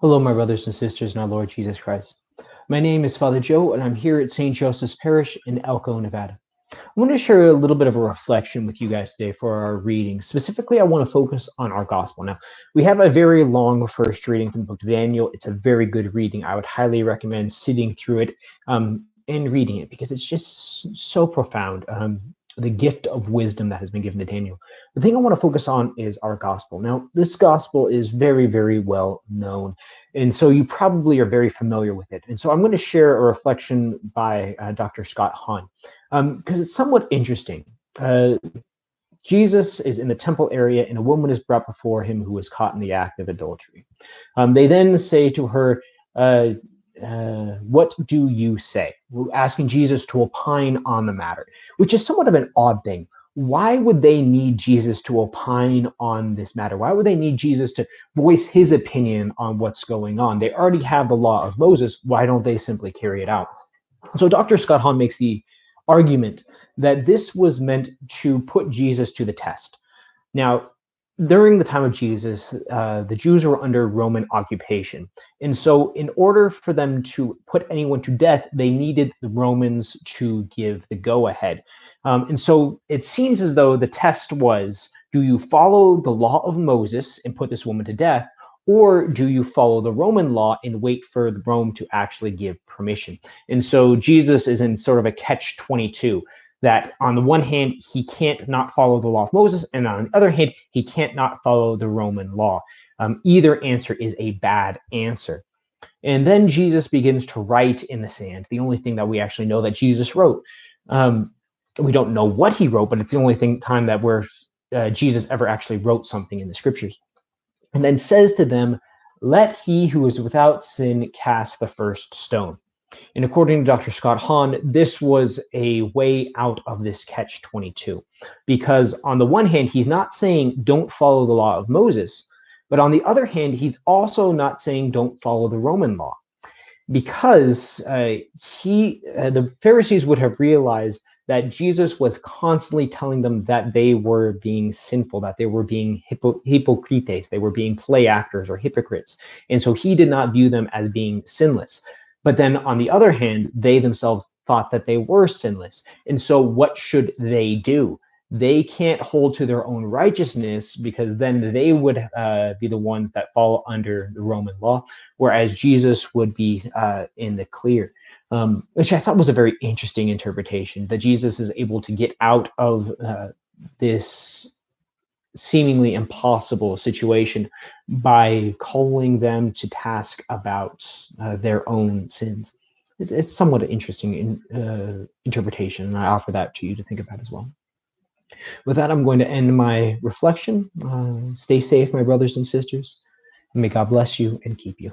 Hello, my brothers and sisters in our Lord Jesus Christ. My name is Father Joe, and I'm here at St. Joseph's Parish in Elko, Nevada. I want to share a little bit of a reflection with you guys today for our reading. Specifically, I want to focus on our gospel. Now, we have a very long first reading from the book of Daniel. It's a very good reading. I would highly recommend sitting through it and reading it because it's just so profound. The gift of wisdom that has been given to Daniel. The thing I want to focus on is our gospel. Now, this gospel is very, very well known. And so you probably are very familiar with it. And so I'm going to share a reflection by Dr. Scott Hahn because it's somewhat interesting. Jesus is in the temple area, and a woman is brought before him who was caught in the act of adultery. They then say to her, what do you say? Asking Jesus to opine on the matter, which is somewhat of an odd thing. Why would they need Jesus to opine on this matter? Why would they need Jesus to voice his opinion on what's going on? They already have the law of Moses. Why don't they simply carry it out? So Dr. Scott Hahn makes the argument that this was meant to put Jesus to the test. Now, during the time of Jesus, the Jews were under Roman occupation. And so in order for them to put anyone to death, they needed the Romans to give the go-ahead. And so it seems as though the test was, do you follow the law of Moses and put this woman to death, or do you follow the Roman law and wait for Rome to actually give permission? And so Jesus is in sort of a catch-22. That on the one hand, he can't not follow the law of Moses, and on the other hand, he can't not follow the Roman law. Either answer is a bad answer. And then Jesus begins to write in the sand, the only thing that we actually know that Jesus wrote. We don't know what he wrote, but it's the only time that where Jesus ever actually wrote something in the scriptures. And then says to them, let he who is without sin cast the first stone. And according to Dr. Scott Hahn, this was a way out of this catch-22. Because on the one hand, he's not saying don't follow the law of Moses, but on the other hand, he's also not saying don't follow the Roman law. Because the Pharisees would have realized that Jesus was constantly telling them that they were being sinful, that they were being hypocrites, they were being play actors or hypocrites. And so he did not view them as being sinless. But then on the other hand, they themselves thought that they were sinless. And so what should they do? They can't hold to their own righteousness because then they would be the ones that fall under the Roman law, whereas Jesus would be in the clear, which I thought was a very interesting interpretation, that Jesus is able to get out of this seemingly impossible situation by calling them to task about their own sins. It's somewhat an interesting interpretation, and I offer that to you to think about as well. With that, I'm going to end my reflection. Stay safe, my brothers and sisters. May God bless you and keep you.